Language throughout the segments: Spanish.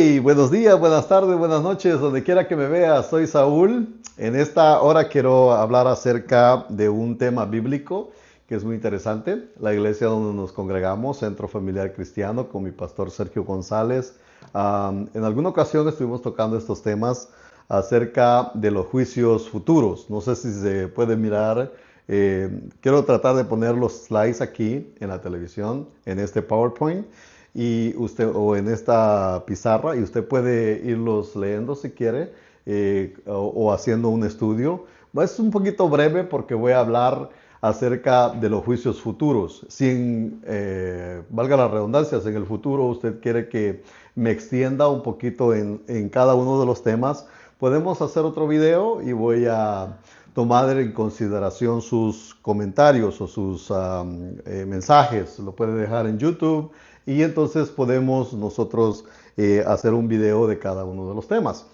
Hey, buenos días, buenas tardes, buenas noches, donde quiera que me veas. Soy Saúl. En esta hora quiero hablar acerca de un tema bíblico que es muy interesante. La iglesia donde nos congregamos, Centro Familiar Cristiano, con mi pastor Sergio González. En alguna ocasión estuvimos tocando estos temas acerca de los juicios futuros. No sé si se puede mirar. Quiero tratar de poner los slides aquí en la televisión, en este PowerPoint y usted o en esta pizarra, y usted puede irlos leyendo si quiere, o haciendo un estudio. Es un poquito breve porque voy a hablar acerca de los juicios futuros. Sin, valga la redundancia, si en el futuro usted quiere que me extienda un poquito en cada uno de los temas, podemos hacer otro video y voy a tomar en consideración sus comentarios o sus mensajes. Lo puede dejar en YouTube y entonces podemos nosotros hacer un video de cada uno de los temas.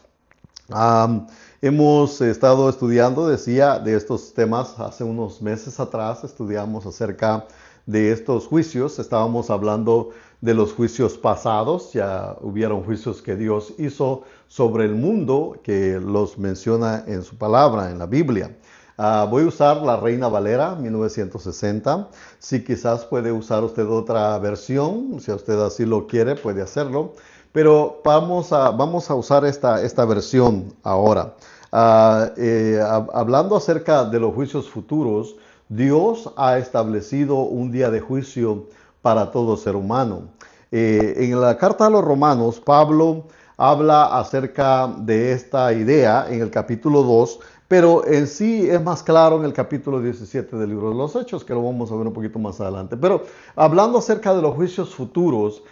Hemos estado estudiando, decía, de estos temas hace unos meses atrás. Estudiamos acerca de estos juicios. Estábamos hablando de los juicios pasados. Ya hubieron juicios que Dios hizo sobre el mundo, que los menciona en su palabra, en la Biblia. Voy a usar la Reina Valera 1960. Si quizás puede usar usted otra versión, si usted así lo quiere, puede hacerlo. Pero vamos a usar esta versión ahora. Hablando acerca de los juicios futuros, Dios ha establecido un día de juicio para todo ser humano. En la carta a los Romanos, Pablo habla acerca de esta idea en el capítulo 2, pero en sí es más claro en el capítulo 17 del libro de los Hechos, que lo vamos a ver un poquito más adelante. Pero hablando acerca de los juicios futuros,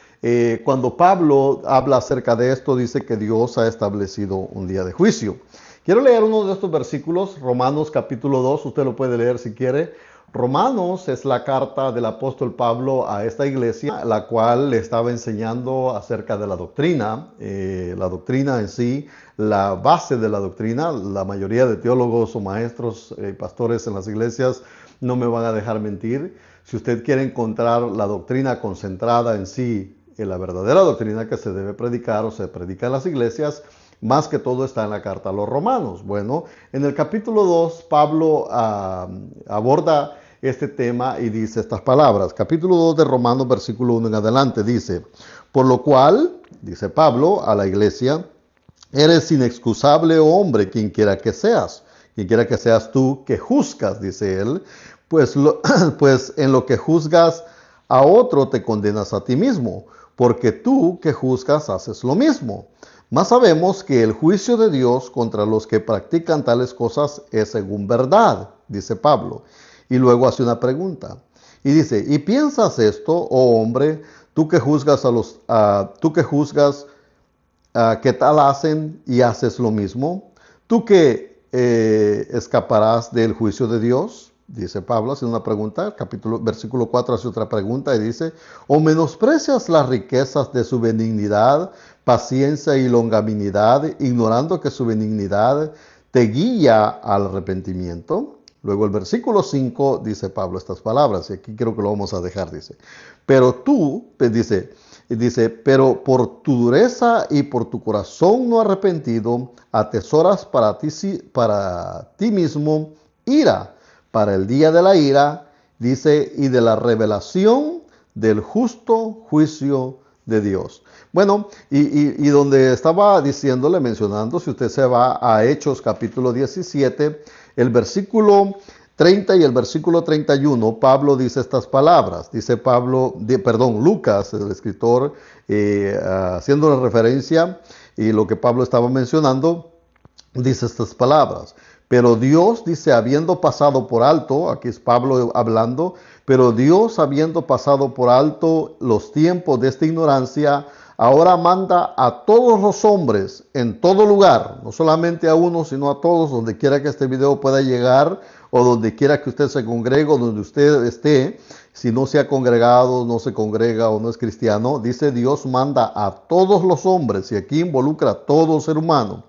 cuando Pablo habla acerca de esto, dice que Dios ha establecido un día de juicio. Quiero leer uno de estos versículos, Romanos capítulo 2, usted lo puede leer si quiere. Romanos es la carta del apóstol Pablo a esta iglesia, la cual le estaba enseñando acerca de la doctrina en sí, la base de la doctrina. La mayoría de teólogos o maestros y pastores en las iglesias no me van a dejar mentir. Si usted quiere encontrar la doctrina concentrada en sí, en la verdadera doctrina que se debe predicar o se predica en las iglesias, más que todo está en la carta a los Romanos. Bueno, en el capítulo 2, Pablo aborda este tema y dice estas palabras. Capítulo 2 de Romanos, versículo 1 en adelante, dice: por lo cual, dice Pablo a la iglesia, eres inexcusable, oh hombre, quien quiera que seas tú que juzgas, dice él, pues en lo que juzgas a otro te condenas a ti mismo, porque tú que juzgas haces lo mismo. Mas sabemos que el juicio de Dios contra los que practican tales cosas es según verdad, dice Pablo. Y luego hace una pregunta. Y dice: ¿y piensas esto, oh hombre, tú que juzgas qué tal hacen y haces lo mismo? ¿Tú que escaparás del juicio de Dios? Dice Pablo, hace una pregunta. Versículo 4 hace otra pregunta y dice: ¿o menosprecias las riquezas de su benignidad, paciencia y longanimidad, ignorando que su benignidad te guía al arrepentimiento? Luego el versículo 5 dice Pablo estas palabras, y aquí creo que lo vamos a dejar, dice: pero tú, pero por tu dureza y por tu corazón no arrepentido, atesoras para ti mismo ira, para el día de la ira, dice, y de la revelación del justo juicio de Dios. Bueno, y donde estaba diciéndole, mencionando, si usted se va a Hechos capítulo 17, el versículo 30 y el versículo 31, Pablo dice estas palabras. Dice Lucas, el escritor, haciendo una referencia y lo que Pablo estaba mencionando, dice estas palabras. Pero Dios, dice, habiendo pasado por alto, aquí es Pablo hablando, pero Dios, habiendo pasado por alto los tiempos de esta ignorancia, ahora manda a todos los hombres en todo lugar, no solamente a uno, sino a todos, donde quiera que este video pueda llegar, o donde quiera que usted se congregue, o donde usted esté. Si no se ha congregado, no se congrega o no es cristiano, dice: Dios manda a todos los hombres, y aquí involucra a todo ser humano,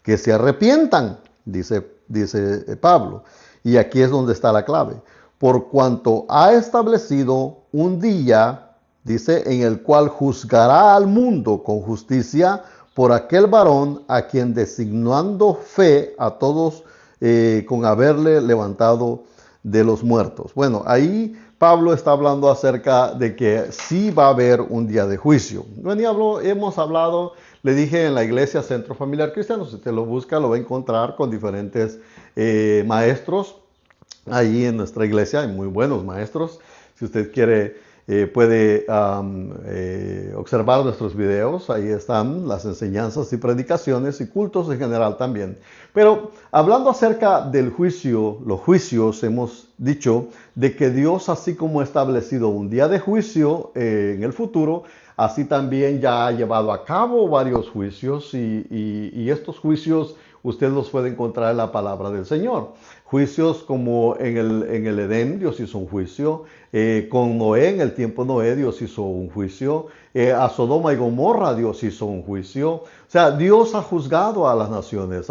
que se arrepientan, dice Pablo. Y aquí es donde está la clave. Por cuanto ha establecido un día, dice, en el cual juzgará al mundo con justicia por aquel varón a quien designando fe a todos con haberle levantado de los muertos. Bueno, ahí Pablo está hablando acerca de que sí va a haber un día de juicio. Bueno, hemos hablado, le dije, en la iglesia Centro Familiar Cristiano, si usted lo busca, lo va a encontrar con diferentes maestros. Ahí en nuestra iglesia hay muy buenos maestros. Si usted quiere, puede observar nuestros videos. Ahí están las enseñanzas y predicaciones y cultos en general también. Pero hablando acerca del juicio, los juicios, hemos dicho de que Dios, así como ha establecido un día de juicio en el futuro, así también ya ha llevado a cabo varios juicios y estos juicios usted los puede encontrar en la palabra del Señor. Juicios como en el Edén, Dios hizo un juicio. Con Noé, en el tiempo de Noé, Dios hizo un juicio. A Sodoma y Gomorra, Dios hizo un juicio. O sea, Dios ha juzgado a las naciones.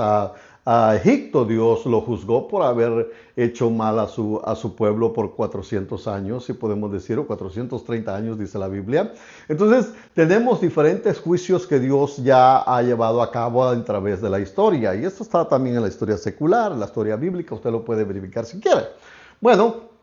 A Egipto Dios lo juzgó por haber hecho mal a su pueblo por 400 años, si podemos decir, o 430 años, dice la Biblia. Entonces, tenemos diferentes juicios que Dios ya ha llevado a cabo a través de la historia. Y esto está también en la historia secular, en la historia bíblica, usted lo puede verificar si quiere. Bueno,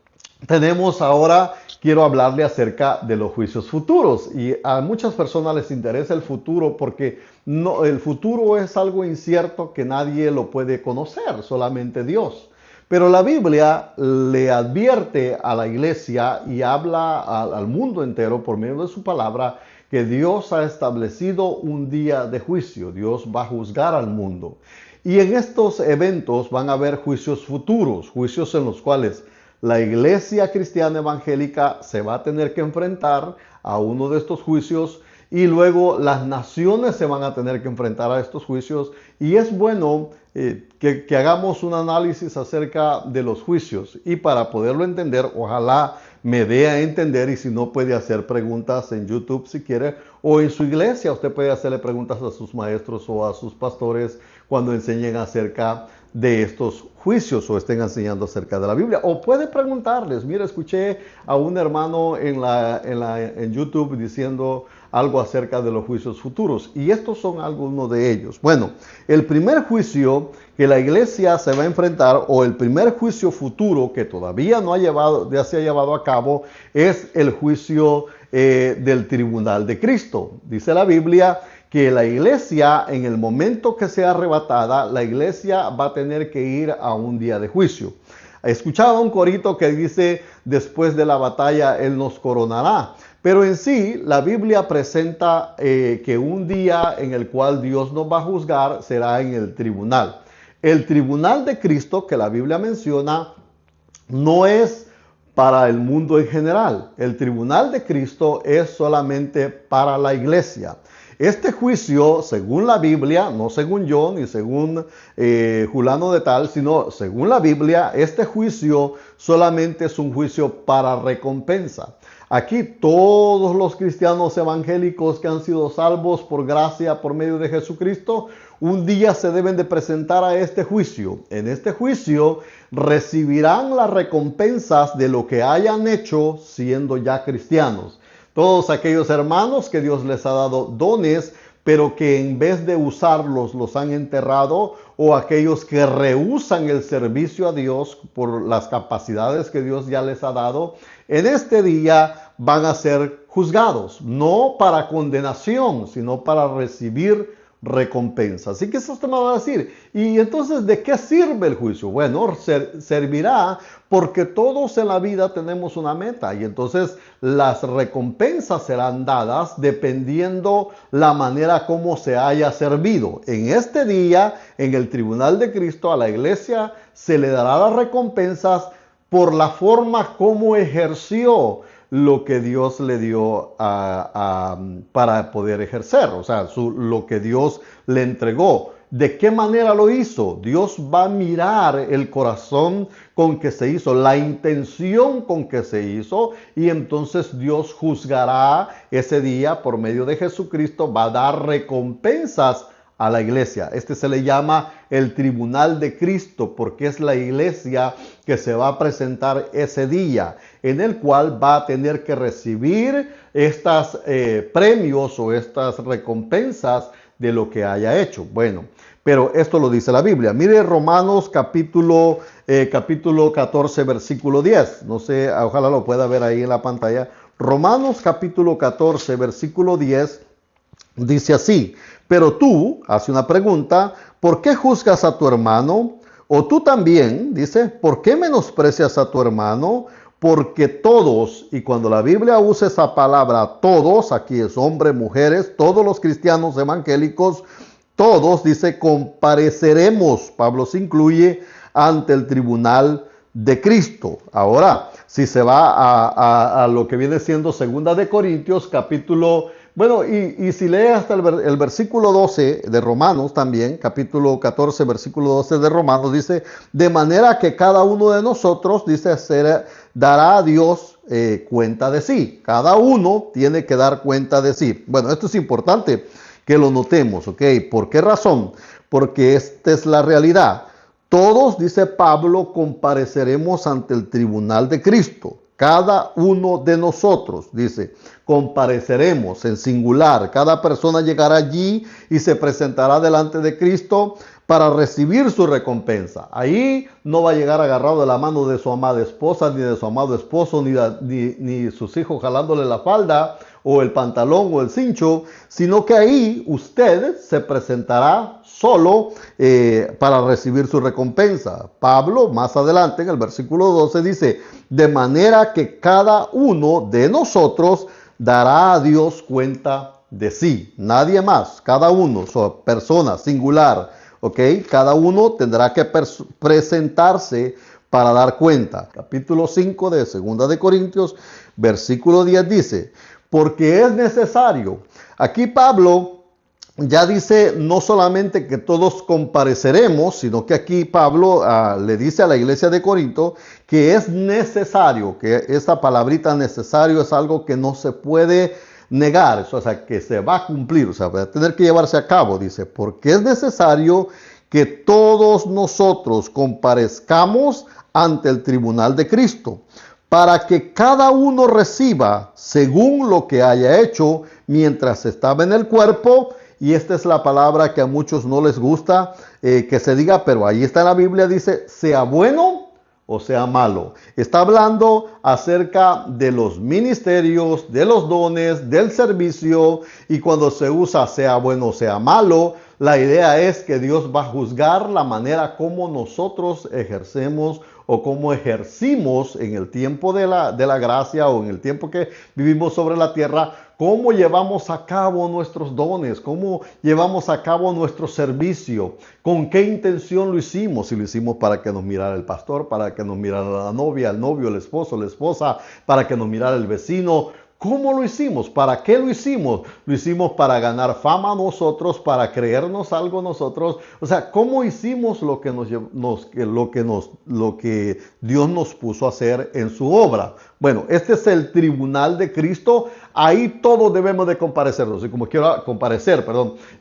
tenemos ahora, quiero hablarle acerca de los juicios futuros. Y a muchas personas les interesa el futuro porque el futuro es algo incierto que nadie lo puede conocer, solamente Dios. Pero la Biblia le advierte a la iglesia y habla al mundo entero por medio de su palabra que Dios ha establecido un día de juicio. Dios va a juzgar al mundo. Y en estos eventos van a haber juicios futuros, juicios en los cuales la iglesia cristiana evangélica se va a tener que enfrentar a uno de estos juicios y luego las naciones se van a tener que enfrentar a estos juicios. Y es bueno que hagamos un análisis acerca de los juicios. Y para poderlo entender, ojalá me dé a entender, y si no, puede hacer preguntas en YouTube si quiere, o en su iglesia usted puede hacerle preguntas a sus maestros o a sus pastores cuando enseñen acerca de estos juicios o estén enseñando acerca de la Biblia. O puede preguntarles, mira, escuché a un hermano en YouTube diciendo algo acerca de los juicios futuros. Y estos son algunos de ellos. Bueno, el primer juicio que la iglesia se va a enfrentar, o el primer juicio futuro que todavía no ya se ha llevado a cabo, es el juicio del tribunal de Cristo. Dice la Biblia que la iglesia, en el momento que sea arrebatada, la iglesia va a tener que ir a un día de juicio. Escuchaba un corito que dice, después de la batalla Él nos coronará. Pero en sí, la Biblia presenta que un día en el cual Dios nos va a juzgar será en el tribunal. El tribunal de Cristo, que la Biblia menciona, no es para el mundo en general. El tribunal de Cristo es solamente para la iglesia. Este juicio, según la Biblia, no según yo, ni según Julano de tal, sino según la Biblia, este juicio solamente es un juicio para recompensa. Aquí todos los cristianos evangélicos que han sido salvos por gracia, por medio de Jesucristo, un día se deben de presentar a este juicio. En este juicio recibirán las recompensas de lo que hayan hecho siendo ya cristianos. Todos aquellos hermanos que Dios les ha dado dones, pero que en vez de usarlos los han enterrado, o aquellos que rehúsan el servicio a Dios por las capacidades que Dios ya les ha dado, en este día van a ser juzgados, no para condenación, sino para recibir recompensa. Así que eso usted me va a decir, ¿y entonces de qué sirve el juicio? Bueno, servirá porque todos en la vida tenemos una meta, y entonces las recompensas serán dadas dependiendo la manera como se haya servido. En este día, en el tribunal de Cristo, a la iglesia se le dará las recompensas por la forma como ejerció lo que Dios le dio para poder ejercer, o sea, lo que Dios le entregó. ¿De qué manera lo hizo? Dios va a mirar el corazón con que se hizo, la intención con que se hizo, y entonces Dios juzgará ese día por medio de Jesucristo, va a dar recompensas a la iglesia. Este se le llama el tribunal de Cristo porque es la iglesia que se va a presentar ese día, en el cual va a tener que recibir estos premios o estas recompensas de lo que haya hecho. Bueno, pero esto lo dice la Biblia. Mire Romanos capítulo 14, versículo 10. No sé, ojalá lo pueda ver ahí en la pantalla. Romanos capítulo 14, versículo 10, dice así: pero tú, hace una pregunta, ¿por qué juzgas a tu hermano? O tú también, dice, ¿por qué menosprecias a tu hermano? Porque todos, y cuando la Biblia usa esa palabra todos, aquí es hombres, mujeres, todos los cristianos evangélicos, todos, dice, compareceremos, Pablo se incluye, ante el tribunal de Cristo. Ahora, si se va a lo que viene siendo Segunda de Corintios, capítulo, bueno, y si lee hasta el versículo 12 de Romanos también, capítulo 14, versículo 12 de Romanos, dice, de manera que cada uno de nosotros, dice, dará a Dios cuenta de sí. Cada uno tiene que dar cuenta de sí. Bueno, esto es importante que lo notemos, ¿ok? ¿Por qué razón? Porque esta es la realidad. Todos, dice Pablo, compareceremos ante el tribunal de Cristo. Cada uno de nosotros, dice, compareceremos en singular. Cada persona llegará allí y se presentará delante de Cristo para recibir su recompensa. Ahí no va a llegar agarrado de la mano de su amada esposa, ni de su amado esposo, ni sus hijos jalándole la falda, o el pantalón, o el cincho, sino que ahí usted se presentará solo para recibir su recompensa. Pablo, más adelante, en el versículo 12, dice, de manera que cada uno de nosotros dará a Dios cuenta de sí. Nadie más, cada uno, persona, singular, ¿ok? Cada uno tendrá que presentarse para dar cuenta. Capítulo 5 de Segunda de Corintios, versículo 10 dice, porque es necesario. Aquí Pablo ya dice no solamente que todos compareceremos, sino que aquí Pablo le dice a la iglesia de Corinto que es necesario, que esta palabrita necesario es algo que no se puede negar, o sea, que se va a cumplir, o sea, va a tener que llevarse a cabo, dice, porque es necesario que todos nosotros comparezcamos ante el tribunal de Cristo, para que cada uno reciba según lo que haya hecho mientras estaba en el cuerpo. Y esta es la palabra que a muchos no les gusta que se diga, pero ahí está en la Biblia, dice, sea bueno o sea malo. Está hablando acerca de los ministerios, de los dones, del servicio, y cuando se usa sea bueno o sea malo, la idea es que Dios va a juzgar la manera como nosotros ejercemos o como ejercimos en el tiempo de la gracia o en el tiempo que vivimos sobre la tierra, cómo llevamos a cabo nuestros dones, cómo llevamos a cabo nuestro servicio, con qué intención lo hicimos, si lo hicimos para que nos mirara el pastor, para que nos mirara la novia, el novio, el esposo, la esposa, para que nos mirara el vecino. ¿Cómo lo hicimos? ¿Para qué lo hicimos? Lo hicimos para ganar fama nosotros, para creernos algo nosotros. O sea, ¿cómo hicimos lo que Dios nos puso a hacer en su obra? Bueno, este es el tribunal de Cristo. Ahí todos debemos de comparecernos. Y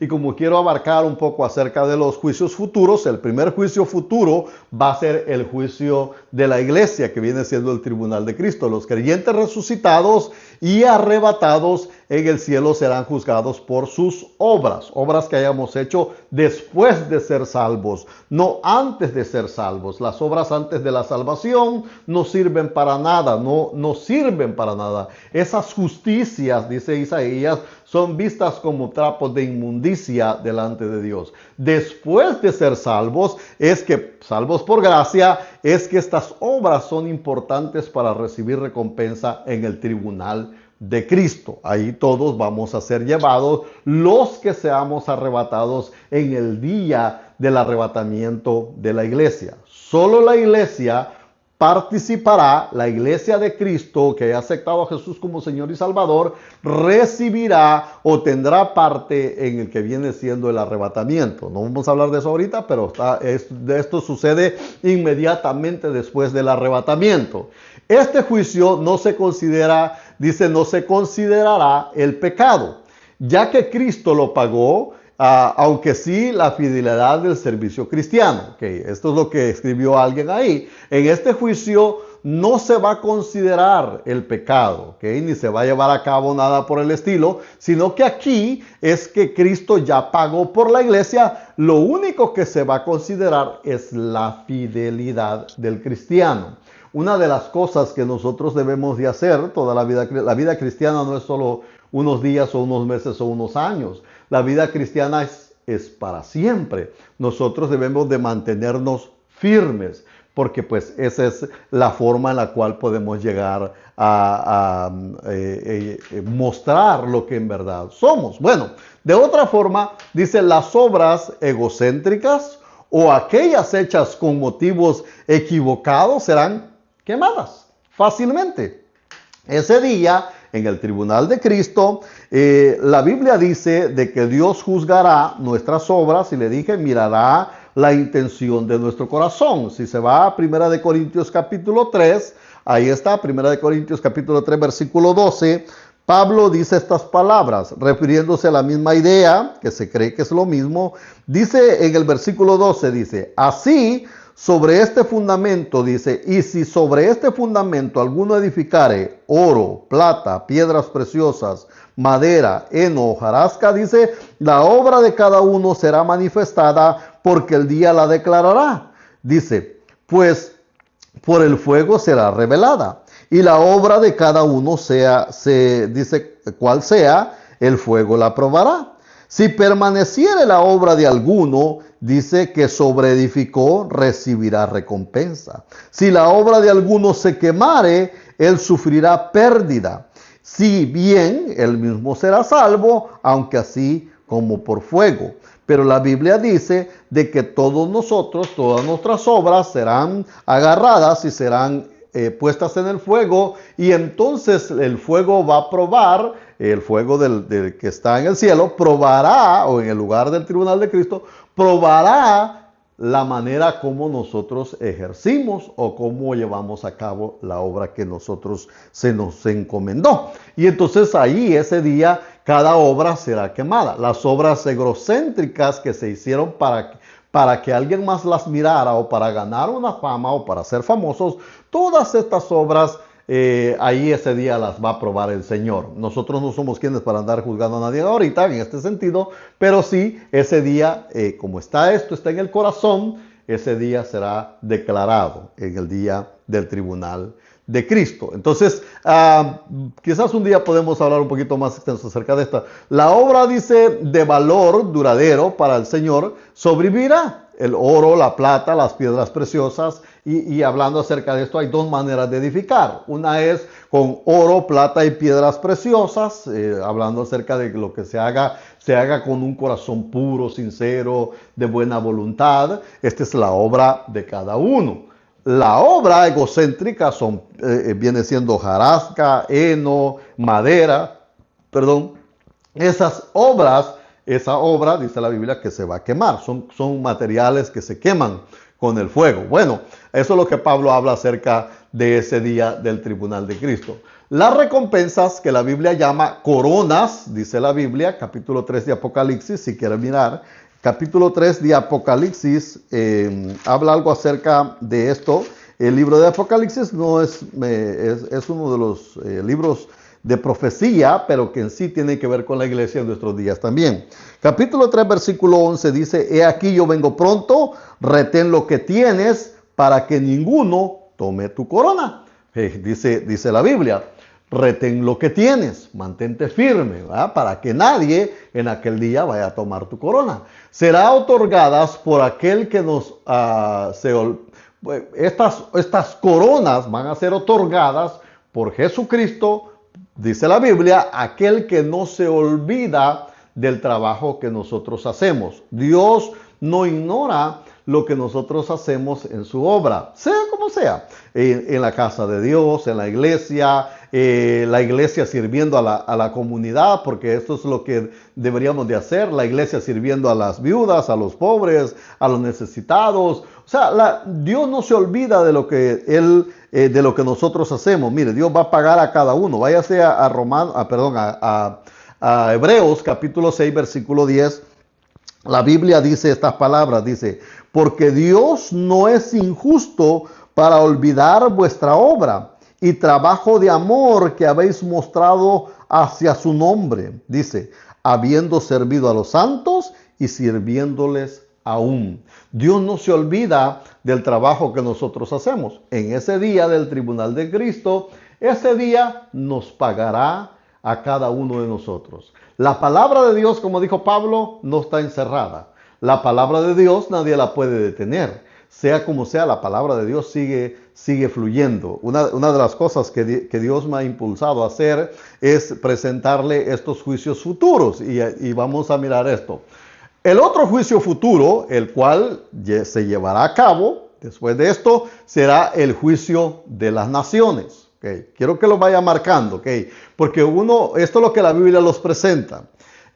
como quiero abarcar un poco acerca de los juicios futuros, el primer juicio futuro va a ser el juicio de la iglesia, que viene siendo el tribunal de Cristo. Los creyentes resucitados y arrebatados en el cielo serán juzgados por sus obras que hayamos hecho después de ser salvos, no antes de ser salvos. Las obras antes de la salvación no sirven para nada, no sirven para nada. Esas justicias, dice Isaías, son vistas como trapos de inmundicia delante de Dios. Después de ser salvos, salvos por gracia, es que estas obras son importantes para recibir recompensa en el tribunal de Cristo. Ahí todos vamos a ser llevados, los que seamos arrebatados en el día del arrebatamiento de la iglesia. Solo la iglesia participará, la iglesia de Cristo que ha aceptado a Jesús como Señor y Salvador, recibirá o tendrá parte en el que viene siendo el arrebatamiento. No vamos a hablar de eso ahorita, pero esto sucede inmediatamente después del arrebatamiento. Este juicio no se considerará el pecado, ya que Cristo lo pagó. aunque sí la fidelidad del servicio cristiano. Esto es lo que escribió alguien ahí. En este juicio no se va a considerar el pecado, ni se va a llevar a cabo nada por el estilo, sino que aquí es que Cristo ya pagó por la iglesia. Lo único que se va a considerar es la fidelidad del cristiano. Una de las cosas que nosotros debemos de hacer toda la vida cristiana no es solo unos días o unos meses o unos años. La vida cristiana es para siempre. Nosotros debemos de mantenernos firmes, porque pues esa es la forma en la cual podemos llegar a mostrar lo que en verdad somos. Bueno, de otra forma, dice, las obras egocéntricas o aquellas hechas con motivos equivocados serán quemadas fácilmente. Ese día, en el tribunal de Cristo, la Biblia dice de que Dios juzgará nuestras obras, y le dije, mirará la intención de nuestro corazón. Si se va a 1 Corintios capítulo 3, ahí está, 1 Corintios capítulo 3, versículo 12, Pablo dice estas palabras, refiriéndose a la misma idea, que se cree que es lo mismo. Dice en el versículo 12, dice, así, sobre este fundamento, dice, y si sobre este fundamento alguno edificare oro, plata, piedras preciosas, madera, heno, hojarasca, dice, la obra de cada uno será manifestada, porque el día la declarará. Dice, pues por el fuego será revelada, y la obra de cada uno dice, cuál sea, el fuego la probará. Si permaneciere la obra de alguno, dice que sobreedificó, recibirá recompensa. Si la obra de alguno se quemare, él sufrirá pérdida. Si bien, él mismo será salvo, aunque así como por fuego. Pero la Biblia dice de que todos nosotros, todas nuestras obras serán agarradas y serán puestas en el fuego, y entonces el fuego va a probar, el fuego del que está en el cielo, probará, o en el lugar del tribunal de Cristo, probará la manera como nosotros ejercimos o cómo llevamos a cabo la obra que nosotros se nos encomendó. Y entonces ahí ese día cada obra será quemada. Las obras egocéntricas que se hicieron para que alguien más las mirara, o para ganar una fama, o para ser famosos, todas estas obras, ahí ese día las va a probar el Señor. Nosotros no somos quienes para andar juzgando a nadie ahorita en este sentido, pero sí, ese día, como está en el corazón, ese día será declarado en el día del tribunal de Cristo. Entonces, quizás un día podemos hablar un poquito más extenso acerca de esta. La obra, dice, de valor duradero para el Señor sobrevivirá. El oro, la plata, las piedras preciosas. Y hablando acerca de esto, hay dos maneras de edificar. Una es con oro, plata y piedras preciosas, hablando acerca de lo que se haga con un corazón puro, sincero, de buena voluntad. Esta es la obra de cada uno. La obra egocéntrica viene siendo hojarasca, heno, madera, esa obra, dice la Biblia, que se va a quemar. Son materiales que se queman con el fuego. Bueno, eso es lo que Pablo habla acerca de ese día del tribunal de Cristo. Las recompensas, que la Biblia llama coronas, dice la Biblia, capítulo 3 de Apocalipsis, si quieren mirar, capítulo 3 de Apocalipsis, habla algo acerca de esto. El libro de Apocalipsis no es uno de los libros de profecía, pero que en sí tiene que ver con la iglesia en nuestros días también. Capítulo 3, versículo 11 dice, he aquí yo vengo pronto, retén lo que tienes, para que ninguno tome tu corona. Dice la Biblia, retén lo que tienes, mantente firme, ¿verdad? Para que nadie en aquel día vaya a tomar tu corona. Será otorgadas por aquel que estas coronas van a ser otorgadas por Jesucristo, dice la Biblia, aquel que no se olvida del trabajo que nosotros hacemos. Dios no ignora lo que nosotros hacemos en su obra, sea como sea, en la casa de Dios, en la iglesia sirviendo a la comunidad, porque esto es lo que deberíamos de hacer, la iglesia sirviendo a las viudas, a los pobres, a los necesitados. O sea, Dios no se olvida de lo que nosotros hacemos. Mire, Dios va a pagar a cada uno. Váyase a Hebreos capítulo 6, versículo 10. La Biblia dice estas palabras, dice, porque Dios no es injusto para olvidar vuestra obra y trabajo de amor que habéis mostrado hacia su nombre. Dice, habiendo servido a los santos y sirviéndoles aún. Dios no se olvida del trabajo que nosotros hacemos. En ese día del tribunal de Cristo, ese día nos pagará a cada uno de nosotros. La palabra de Dios, como dijo Pablo, no está encerrada. La palabra de Dios nadie la puede detener. Sea como sea, la palabra de Dios sigue fluyendo. Una de las cosas que Dios me ha impulsado a hacer es presentarle estos juicios futuros. Y vamos a mirar esto. El otro juicio futuro, el cual se llevará a cabo después de esto, será el juicio de las naciones. Okay. Quiero que lo vaya marcando, okay, porque esto es lo que la Biblia los presenta.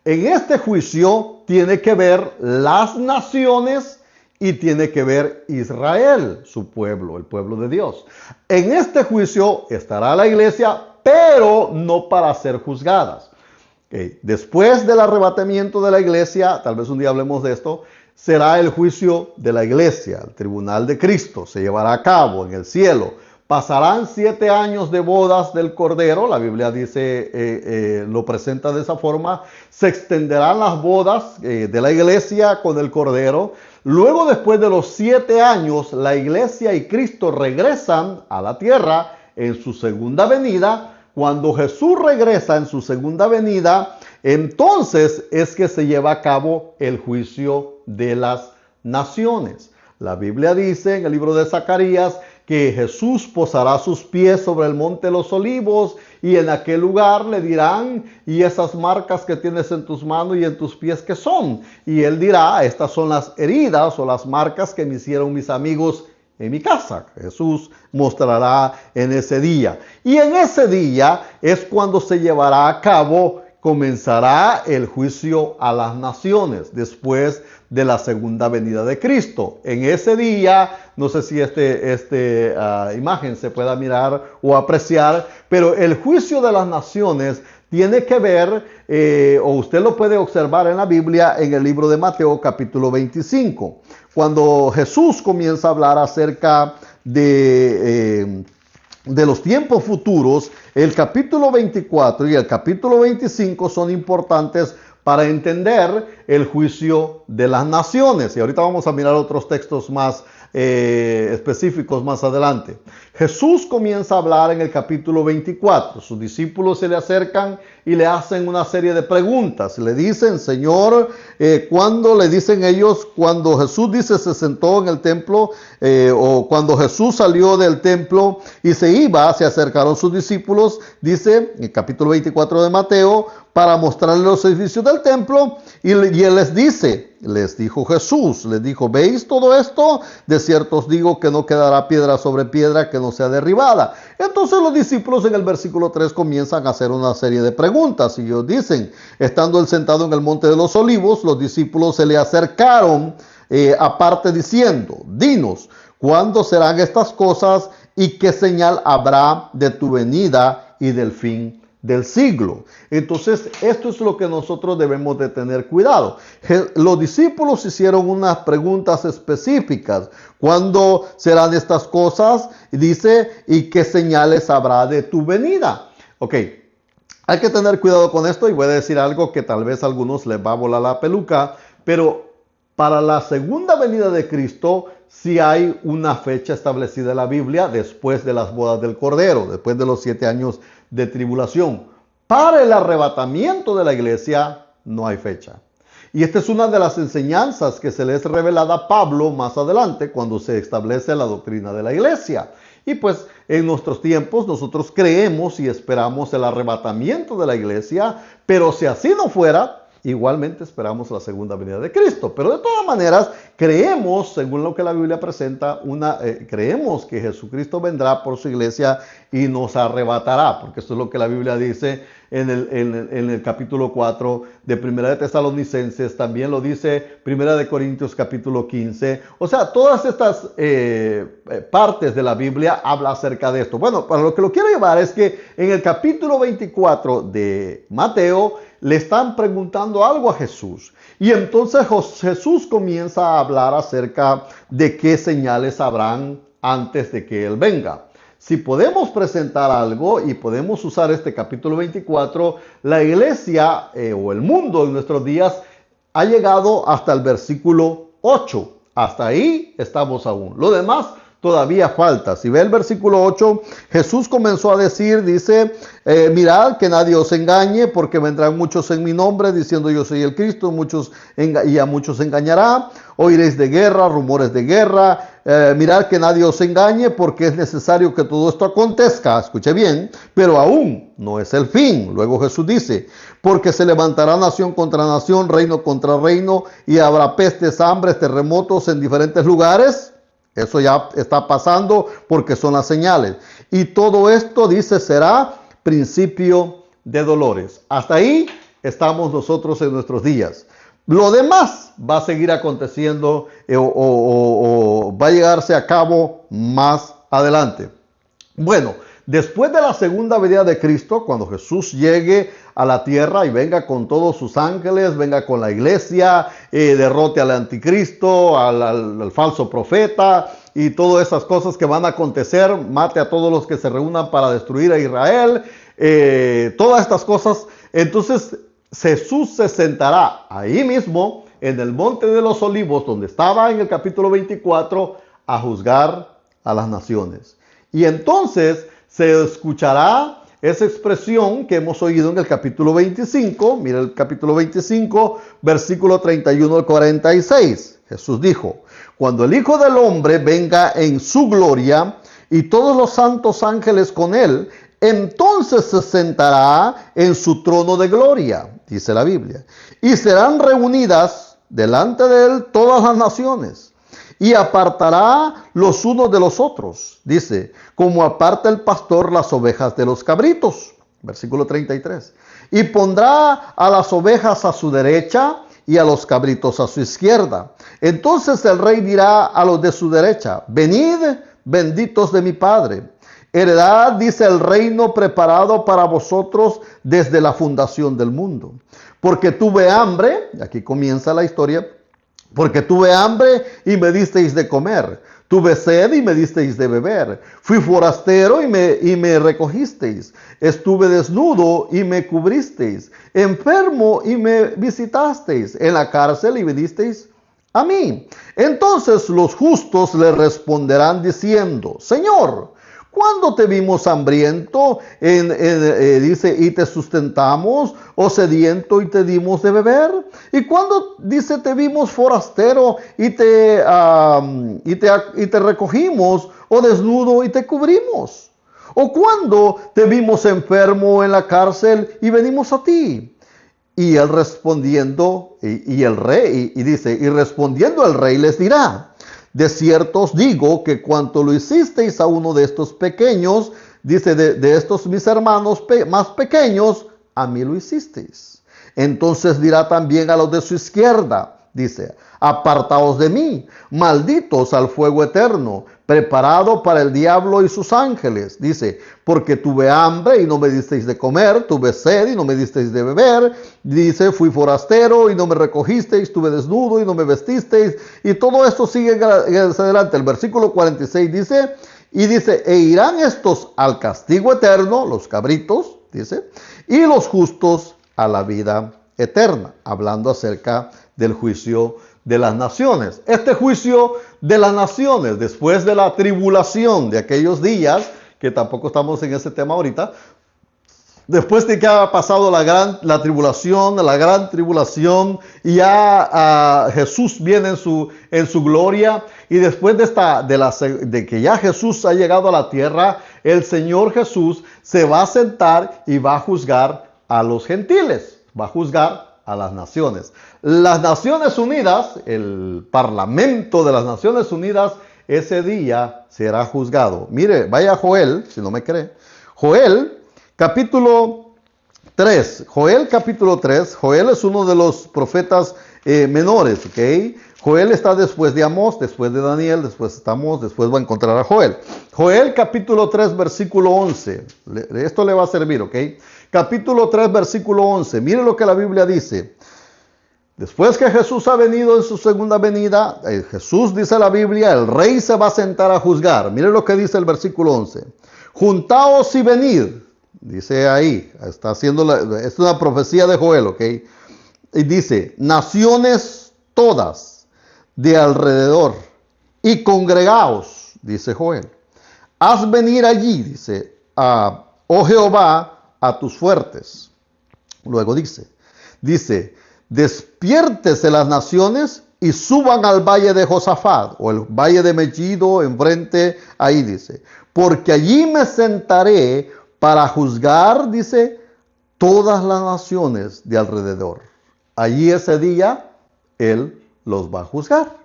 En este juicio tiene que ver las naciones y tiene que ver Israel, su pueblo, el pueblo de Dios. En este juicio estará la iglesia, pero no para ser juzgadas. Okay. Después del arrebatamiento de la iglesia, tal vez un día hablemos de esto, será el juicio de la iglesia, el tribunal de Cristo, se llevará a cabo en el cielo. Pasarán 7 años de bodas del Cordero, la Biblia dice, lo presenta de esa forma. Se extenderán las bodas de la iglesia con el Cordero. Luego, después de los 7 años, la iglesia y Cristo regresan a la tierra en su segunda venida. Cuando Jesús regresa en su segunda venida, entonces es que se lleva a cabo el juicio de las naciones. La Biblia dice en el libro de Zacarías que Jesús posará sus pies sobre el monte de los olivos y en aquel lugar le dirán, ¿y esas marcas que tienes en tus manos y en tus pies qué son? Y él dirá, estas son las heridas o las marcas que me hicieron mis amigos en mi casa. Jesús mostrará en ese día. Y en ese día es cuando se llevará a cabo, comenzará el juicio a las naciones después de la segunda venida de Cristo. En ese día, no sé si esta imagen se pueda mirar o apreciar, pero el juicio de las naciones tiene que ver, o usted lo puede observar en la Biblia, en el libro de Mateo capítulo 25, cuando Jesús comienza a hablar acerca de los tiempos futuros. El capítulo 24 y el capítulo 25 son importantes para entender el juicio de las naciones. Y ahorita vamos a mirar otros textos más específicos más adelante. Jesús comienza a hablar en el capítulo 24. Sus discípulos se le acercan y le hacen una serie de preguntas. Le dicen, Señor, cuando Jesús dice se sentó en el templo, o cuando Jesús salió del templo y se iba, se acercaron sus discípulos, dice en el capítulo 24 de Mateo, para mostrarle los edificios del templo, y él les dijo Jesús, les dijo, ¿veis todo esto? De cierto os digo que no quedará piedra sobre piedra que no sea derribada. Entonces los discípulos en el versículo 3 comienzan a hacer una serie de preguntas, y ellos dicen, estando él sentado en el monte de los olivos, los discípulos se le acercaron aparte diciendo, dinos, ¿cuándo serán estas cosas y qué señal habrá de tu venida y del fin del siglo? Entonces, esto es lo que nosotros debemos de tener cuidado. Los discípulos hicieron unas preguntas específicas. ¿Cuándo serán estas cosas? Dice, ¿y qué señales habrá de tu venida? Ok, hay que tener cuidado con esto, y voy a decir algo que tal vez a algunos les va a volar la peluca, pero para la segunda venida de Cristo sí hay una fecha establecida en la Biblia después de las bodas del Cordero, después de los 7 años de tribulación. Para el arrebatamiento de la iglesia no hay fecha. Y esta es una de las enseñanzas que se les es revelada a Pablo más adelante cuando se establece la doctrina de la iglesia. Y pues en nuestros tiempos nosotros creemos y esperamos el arrebatamiento de la iglesia, pero si así no fuera, igualmente esperamos la segunda venida de Cristo. Pero de todas maneras, creemos, según lo que la Biblia presenta, creemos que Jesucristo vendrá por su iglesia y nos arrebatará, porque esto es lo que la Biblia dice en el capítulo 4 de Primera de Tesalonicenses, también lo dice Primera de Corintios capítulo 15. O sea, todas estas partes de la Biblia habla acerca de esto. Bueno, para lo que lo quiero llevar es que en el capítulo 24 de Mateo le están preguntando algo a Jesús. Y entonces Jesús comienza a hablar acerca de qué señales habrán antes de que Él venga. Si podemos presentar algo y podemos usar este capítulo 24, la iglesia o el mundo en nuestros días ha llegado hasta el versículo 8. Hasta ahí estamos aún. Lo demás todavía falta. Si ve el versículo 8, Jesús comenzó a decir, dice, mirad que nadie os engañe, porque vendrán muchos en mi nombre, diciendo yo soy el Cristo, y a muchos engañará. Oiréis de guerra, rumores de guerra. Mirad que nadie os engañe, porque es necesario que todo esto acontezca. Escuche bien, pero aún no es el fin. Luego Jesús dice, porque se levantará nación contra nación, reino contra reino, y habrá pestes, hambres, terremotos en diferentes lugares. Eso ya está pasando porque son las señales. Y todo esto, dice, será principio de dolores. Hasta ahí estamos nosotros en nuestros días. Lo demás va a seguir aconteciendo o va a llegarse a cabo más adelante. Bueno, después de la segunda venida de Cristo, cuando Jesús llegue a la tierra y venga con todos sus ángeles, venga con la iglesia, derrote al anticristo, al falso profeta y todas esas cosas que van a acontecer, mate a todos los que se reúnan para destruir a Israel, todas estas cosas, entonces Jesús se sentará ahí mismo en el monte de los olivos, donde estaba en el capítulo 24, a juzgar a las naciones. Y entonces se escuchará esa expresión que hemos oído en el capítulo 25. Mira el capítulo 25, versículo 31 al 46. Jesús dijo, cuando el Hijo del Hombre venga en su gloria y todos los santos ángeles con él, entonces se sentará en su trono de gloria, dice la Biblia, y serán reunidas delante de él todas las naciones, y apartará los unos de los otros, dice, como aparta el pastor las ovejas de los cabritos, versículo 33, y pondrá a las ovejas a su derecha y a los cabritos a su izquierda. Entonces el rey dirá a los de su derecha, venid, benditos de mi Padre, heredad, dice, el reino preparado para vosotros desde la fundación del mundo. Porque tuve hambre, y aquí comienza la historia, porque tuve hambre y me disteis de comer. Tuve sed y me disteis de beber. Fui forastero y me recogisteis. Estuve desnudo y me cubristeis. Enfermo y me visitasteis. En la cárcel y vinisteis a mí. Entonces los justos le responderán diciendo, Señor, ¿cuándo te vimos hambriento, dice, y te sustentamos, o sediento y te dimos de beber? ¿Y cuándo, dice, te vimos forastero y te recogimos, o desnudo y te cubrimos? ¿O cuándo te vimos enfermo en la cárcel y venimos a ti? Y él respondiendo, y respondiendo el rey les dirá, de cierto os digo que cuanto lo hicisteis a uno de estos pequeños, dice, de estos mis hermanos más pequeños, a mí lo hicisteis. Entonces dirá también a los de su izquierda, dice, apartaos de mí, malditos al fuego eterno, preparado para el diablo y sus ángeles. Dice, porque tuve hambre y no me disteis de comer, tuve sed y no me disteis de beber. Dice, fui forastero y no me recogisteis, tuve desnudo y no me vestisteis. Y todo esto sigue hacia adelante. El versículo 46 dice, e irán estos al castigo eterno, los cabritos, dice, y los justos a la vida eterna, hablando acerca del juicio de las naciones. Este juicio de las naciones, después de la tribulación de aquellos días, que tampoco estamos en ese tema ahorita, después de que ha pasado la gran tribulación, y ya Jesús viene en su gloria, y después de que ya Jesús ha llegado a la tierra, el Señor Jesús se va a sentar y va a juzgar a los gentiles, va a juzgar a las naciones. Las Naciones Unidas, el Parlamento de las Naciones Unidas, ese día será juzgado. Mire, vaya a Joel, si no me cree. Joel, capítulo 3. Joel, capítulo 3. Joel es uno de los profetas menores, ¿ok? Joel está después de Amós, después de Daniel, después está Amós, después va a encontrar a Joel. Joel capítulo 3, versículo 11. Esto le va a servir, ¿ok? Capítulo 3, versículo 11. Mire lo que la Biblia dice. Después que Jesús ha venido en su segunda venida, Jesús, dice la Biblia, el rey se va a sentar a juzgar. Mire lo que dice el versículo 11. Juntaos y venid. Dice ahí, está haciendo es una profecía de Joel, ¿ok? Y dice, naciones todas de alrededor, y congregaos, dice Joel. Haz venir allí, dice, oh Jehová, a tus fuertes. Luego dice, despiértese las naciones y suban al valle de Josafat, o el valle de Megiddo, enfrente, ahí dice, porque allí me sentaré para juzgar, dice, todas las naciones de alrededor. Allí ese día, él los va a juzgar.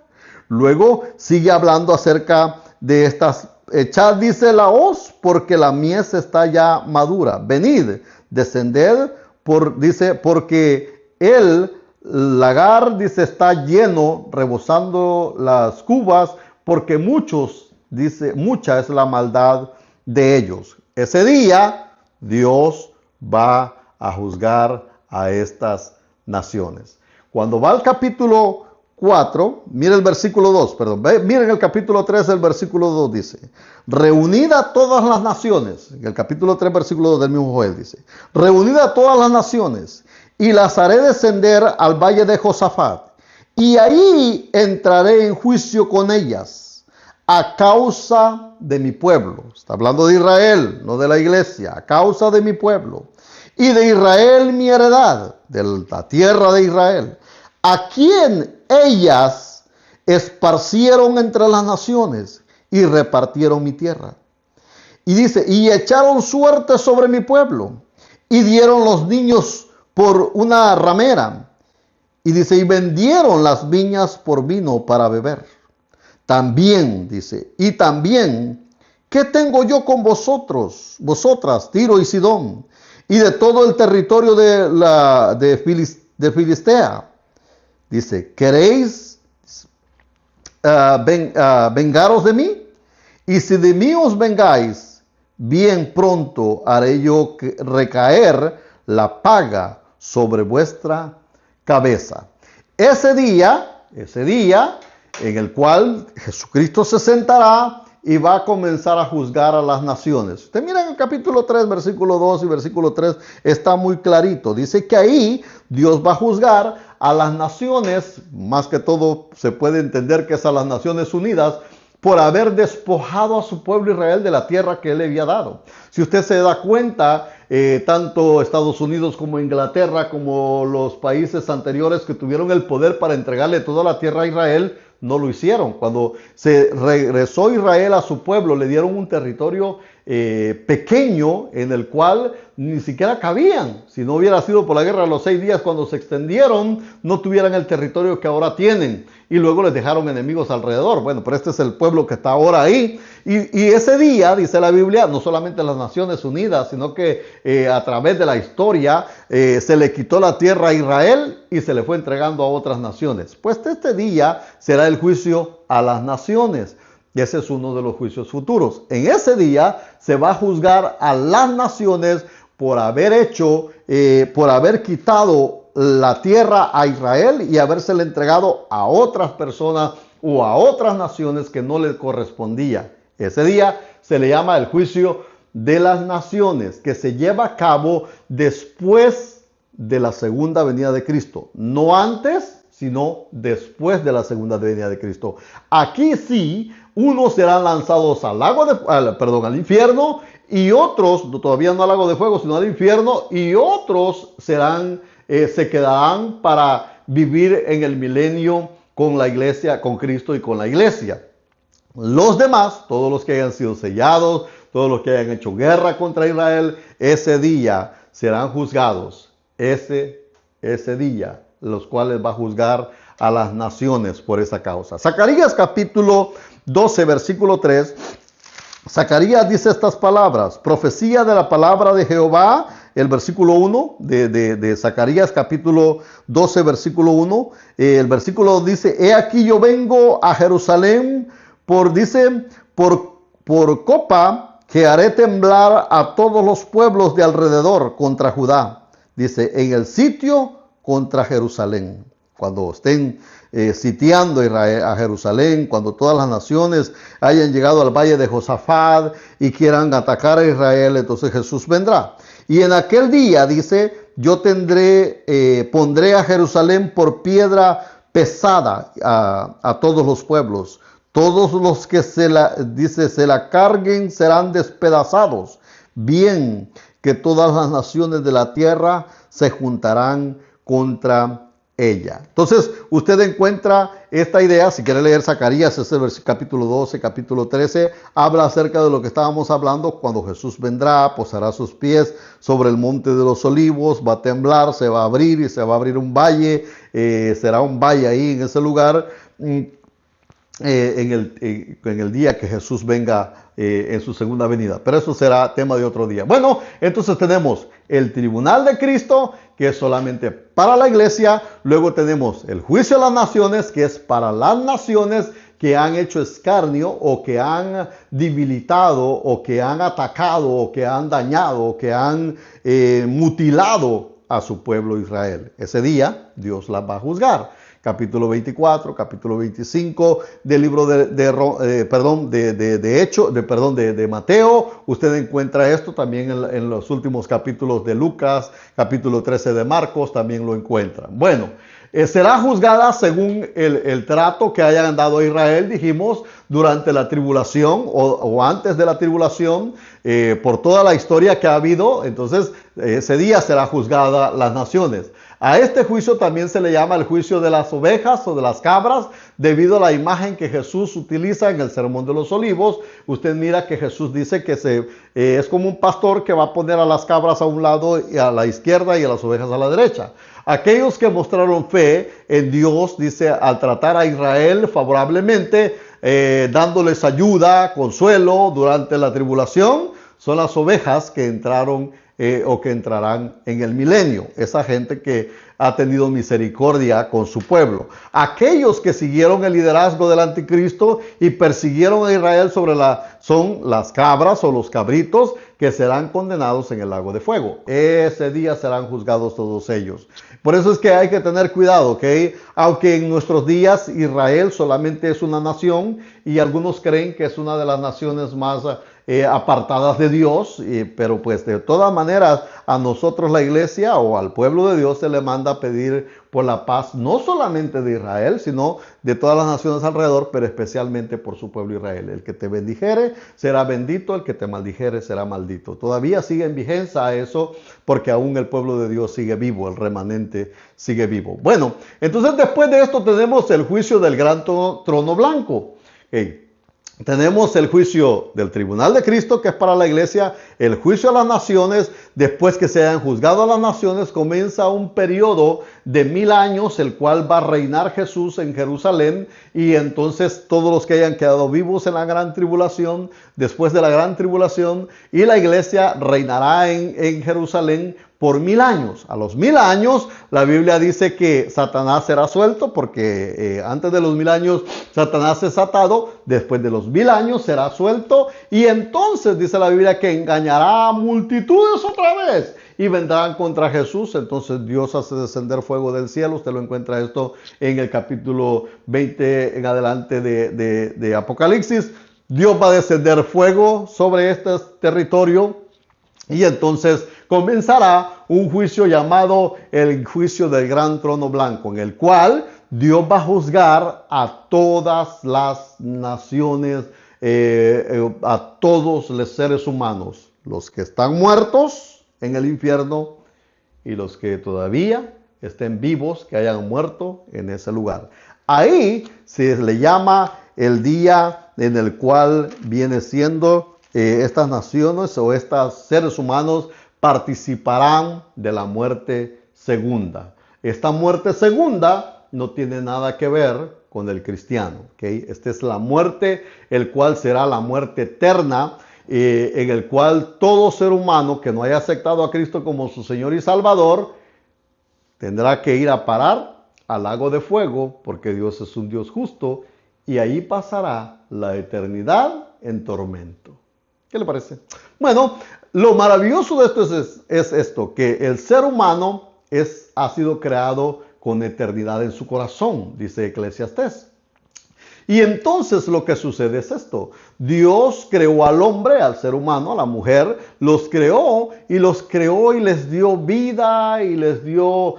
Luego sigue hablando acerca de estas. Echad, dice, la hoz, porque la mies está ya madura. Venid, descended, dice, porque el lagar, dice, está lleno, rebosando las cubas, porque mucha es la maldad de ellos. Ese día, Dios va a juzgar a estas naciones. Cuando va al capítulo 4, mire el versículo 2, perdón, miren el capítulo 3, el versículo 2 dice, reunid a todas las naciones, en el capítulo 3, versículo 2 del mismo Joel dice, reunid a todas las naciones y las haré descender al valle de Josafat, y ahí entraré en juicio con ellas, a causa de mi pueblo. Está hablando de Israel, no de la iglesia, a causa de mi pueblo, y de Israel mi heredad, de la tierra de Israel, a quien ellas esparcieron entre las naciones y repartieron mi tierra. Y dice, y echaron suerte sobre mi pueblo y dieron los niños por una ramera. Y dice, y vendieron las viñas por vino para beber. También, dice, y también, ¿qué tengo yo con vosotras, Tiro y Sidón, y de todo el territorio de Filistea? Dice, ¿queréis vengaros de mí? Y si de mí os vengáis, bien pronto haré yo recaer la paga sobre vuestra cabeza. Ese día en el cual Jesucristo se sentará y va a comenzar a juzgar a las naciones. Usted mira en el capítulo 3, versículo 2 y versículo 3, está muy clarito. Dice que ahí Dios va a juzgar a las naciones, más que todo se puede entender que es a las Naciones Unidas, por haber despojado a su pueblo Israel de la tierra que él le había dado. Si usted se da cuenta, tanto Estados Unidos como Inglaterra, como los países anteriores que tuvieron el poder para entregarle toda la tierra a Israel, no lo hicieron. Cuando se regresó Israel a su pueblo, le dieron un territorio pequeño en el cual ni siquiera cabían. Si no hubiera sido por la guerra de los 6 días, cuando se extendieron, no tuvieran el territorio que ahora tienen. Y luego les dejaron enemigos alrededor. Bueno, pero este es el pueblo que está ahora ahí. Y ese día, dice la Biblia, no solamente las Naciones Unidas, sino que a través de la historia se le quitó la tierra a Israel y se le fue entregando a otras naciones. Pues este día será el juicio a las naciones. Y ese es uno de los juicios futuros. En ese día se va a juzgar a las naciones por haber quitado la tierra a Israel y habérsela entregado a otras personas o a otras naciones que no les correspondía. Ese día se le llama el juicio de las naciones, que se lleva a cabo después de la segunda venida de Cristo. No antes, sino después de la segunda venida de Cristo. Aquí sí, unos serán lanzados al infierno, y otros, todavía no al lago de fuego, sino al infierno, y otros se quedarán para vivir en el milenio con la iglesia, con Cristo y con la iglesia. Los demás, todos los que hayan sido sellados, todos los que hayan hecho guerra contra Israel, ese día serán juzgados. Ese ese día, los cuales va a juzgar a las naciones por esa causa. Zacarías capítulo 12, versículo 3. Zacarías dice estas palabras, profecía de la palabra de Jehová, el versículo 1 de Zacarías capítulo 12, versículo 1. El versículo dice, he aquí yo vengo a Jerusalén por copa que haré temblar a todos los pueblos de alrededor contra Judá. Dice, en el sitio contra Jerusalén. Cuando estén sitiando a Jerusalén, cuando todas las naciones hayan llegado al valle de Josafat y quieran atacar a Israel, entonces Jesús vendrá. Y en aquel día, dice, yo pondré a Jerusalén por piedra pesada a todos los pueblos. Todos los que se la carguen serán despedazados. Bien que todas las naciones de la tierra se juntarán contra ella. Entonces, usted encuentra esta idea, si quiere leer Zacarías, es el capítulo 12, capítulo 13, habla acerca de lo que estábamos hablando, cuando Jesús vendrá, posará sus pies sobre el monte de los olivos, va a temblar, se va a abrir y se va a abrir un valle, será un valle ahí en ese lugar, en el día que Jesús venga en su segunda venida. Pero eso será tema de otro día. Bueno, entonces tenemos el tribunal de Cristo, que es solamente para la iglesia. Luego tenemos el juicio de las naciones, que es para las naciones que han hecho escarnio o que han debilitado o que han atacado o que han dañado o que han mutilado a su pueblo Israel. Ese día Dios las va a juzgar. Capítulo 24, capítulo 25 del libro de Mateo. Usted encuentra esto también en los últimos capítulos de Lucas, capítulo 13 de Marcos, también lo encuentra. Bueno, será juzgada según el trato que hayan dado a Israel, dijimos, durante la tribulación o antes de la tribulación, por toda la historia que ha habido. Entonces, ese día será juzgada las naciones. A este juicio también se le llama el juicio de las ovejas o de las cabras, debido a la imagen que Jesús utiliza en el Sermón de los Olivos. Usted mira que Jesús dice que es como un pastor que va a poner a las cabras a un lado y a la izquierda y a las ovejas a la derecha. Aquellos que mostraron fe en Dios, dice, al tratar a Israel favorablemente, dándoles ayuda, consuelo durante la tribulación, son las ovejas que entraron o que entrarán en el milenio. Esa gente que ha tenido misericordia con su pueblo. Aquellos que siguieron el liderazgo del anticristo y persiguieron a Israel son las cabras o los cabritos, que serán condenados en el lago de fuego. Ese día serán juzgados todos ellos. Por eso es que hay que tener cuidado, ¿ok? Aunque en nuestros días Israel solamente es una nación y algunos creen que es una de las naciones más apartadas de Dios, pero pues de todas maneras a nosotros la iglesia o al pueblo de Dios se le manda a pedir por la paz, no solamente de Israel, sino de todas las naciones alrededor, pero especialmente por su pueblo Israel. El que te bendijere será bendito, el que te maldijere será maldito. Todavía sigue en vigencia eso, porque aún el pueblo de Dios sigue vivo, el remanente sigue vivo. Bueno, entonces después de esto tenemos el juicio del gran trono blanco. Tenemos el juicio del tribunal de Cristo, que es para la iglesia, el juicio a las naciones. Después que se hayan juzgado a las naciones, comienza un periodo de 1000 años, el cual va a reinar Jesús en Jerusalén, y entonces todos los que hayan quedado vivos en la gran tribulación, después de la gran tribulación, y la iglesia reinará en Jerusalén por 1000 años. A los 1000 años, la Biblia dice que Satanás será suelto, porque antes de los 1000 años Satanás es atado. Después de los 1000 años será suelto, y entonces dice la Biblia que engañará a multitudes otra vez y vendrán contra Jesús. Entonces Dios hace descender fuego del cielo. Usted lo encuentra esto en el capítulo 20 en adelante de Apocalipsis. Dios va a descender fuego sobre este territorio, y entonces comenzará un juicio llamado el juicio del gran trono blanco, en el cual Dios va a juzgar a todas las naciones, a todos los seres humanos, los que están muertos en el infierno y los que todavía estén vivos, que hayan muerto en ese lugar. Ahí se le llama el día en el cual viene siendo estas naciones o estos seres humanos participarán de la muerte segunda. Esta muerte segunda no tiene nada que ver con el cristiano. ¿Okay? Esta es la muerte, el cual será la muerte eterna, en el cual todo ser humano que no haya aceptado a Cristo como su Señor y Salvador tendrá que ir a parar al lago de fuego, porque Dios es un Dios justo, y ahí pasará la eternidad en tormento. ¿Qué le parece? Bueno, lo maravilloso de esto es esto, que el ser humano ha sido creado con eternidad en su corazón, dice Eclesiastés. Y entonces lo que sucede es esto. Dios creó al hombre, al ser humano, a la mujer, los creó y les dio vida y les dio